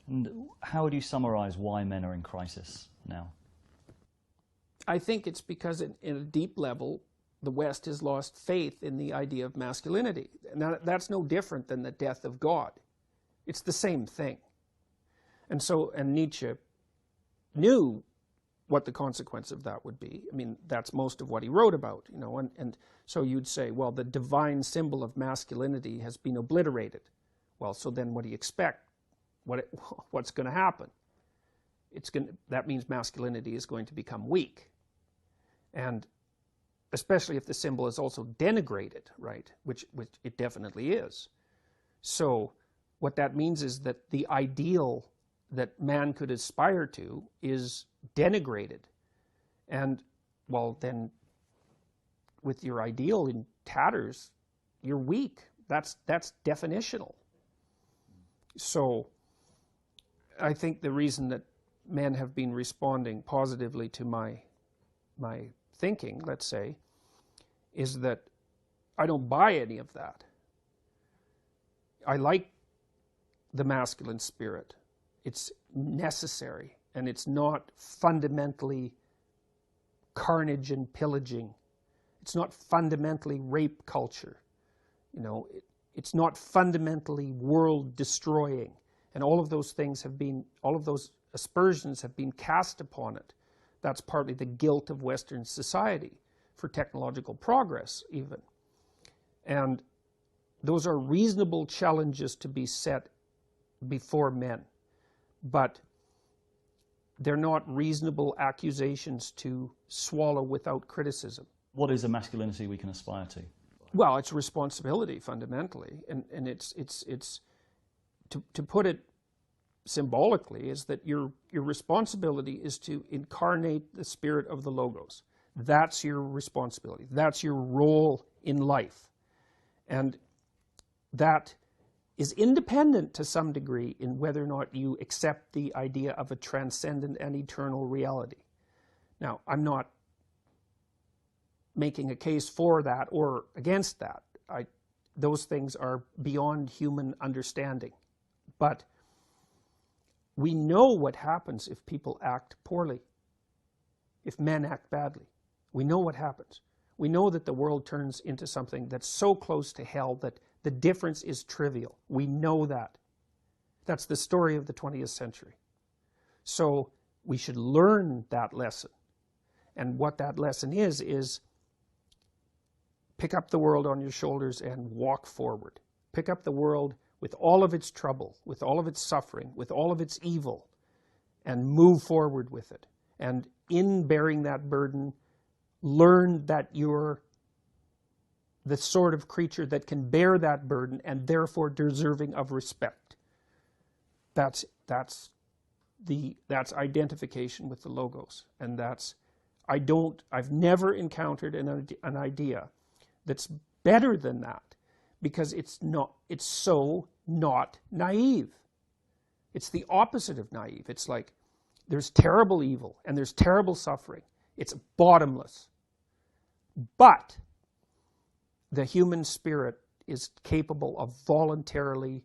And how would you summarize why men are in crisis now? I think it's because in a deep level, the West has lost faith in the idea of masculinity. Now, that's no different than the death of God. It's the same thing. And Nietzsche knew what the consequence of that would be. I mean, that's most of what he wrote about, you know, and so you'd say, well, the divine symbol of masculinity has been obliterated. Well, so then what do you expect? What's going to happen? That means masculinity is going to become weak. And especially if the symbol is also denigrated, right? Which it definitely is. So what that means is that the ideal that man could aspire to is denigrated. And, well, then with your ideal in tatters, you're weak. That's definitional. So I think the reason that men have been responding positively to my thinking, let's say, is that I don't buy any of that. I like the masculine spirit. It's necessary, and it's not fundamentally carnage and pillaging. It's not fundamentally rape culture. You know, it's not fundamentally world destroying. And all of those things have been, all of those aspersions have been cast upon it. That's partly the guilt of Western society for technological progress, even. And those are reasonable challenges to be set before men. But they're not reasonable accusations to swallow without criticism. What is a masculinity we can aspire to? Well, it's responsibility fundamentally, and it's to put it symbolically, is that your responsibility is to incarnate the spirit of the Logos. That's your responsibility. That's your role in life, and that is independent to some degree in whether or not you accept the idea of a transcendent and eternal reality. Now, I'm not making a case for that or against that. Those things are beyond human understanding. But we know what happens if people act poorly, if men act badly. We know what happens. We know that the world turns into something that's so close to hell that the difference is trivial. We know that. That's the story of the 20th century. So we should learn that lesson. And what that lesson is pick up the world on your shoulders and walk forward. Pick up the world with all of its trouble, with all of its suffering, with all of its evil, and move forward with it. And in bearing that burden, learn that you're the sort of creature that can bear that burden and therefore deserving of respect. That's identification with the Logos, and I've never encountered an idea that's better than that, because it's so not naive. It's the opposite of naive. It's like there's terrible evil and there's terrible suffering. It's bottomless. But the human spirit is capable of voluntarily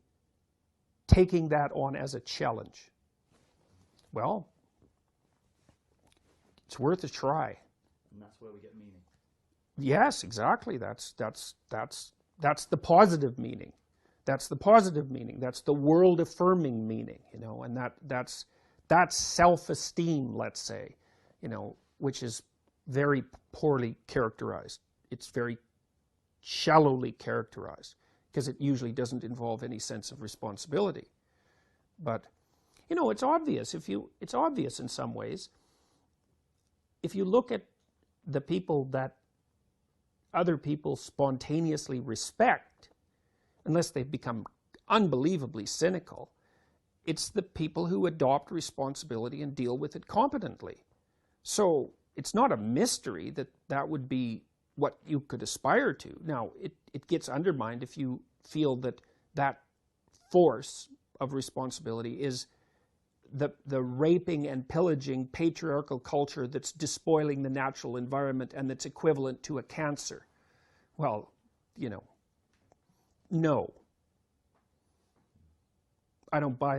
taking that on as a challenge. Well, it's worth a try. And that's where we get meaning. Yes, exactly. That's the positive meaning. That's the positive meaning. That's the world-affirming meaning, you know, and that's self-esteem, let's say, you know, which is very poorly characterized. It's very shallowly characterized because it usually doesn't involve any sense of responsibility. But, you know, it's obvious. It's obvious in some ways. If you look at the people that other people spontaneously respect, unless they've become unbelievably cynical, it's the people who adopt responsibility and deal with it competently. So it's not a mystery that that would be what you could aspire to. Now, it gets undermined if you feel that that force of responsibility is the raping and pillaging patriarchal culture that's despoiling the natural environment and that's equivalent to a cancer. Well, you know, no. I don't buy that.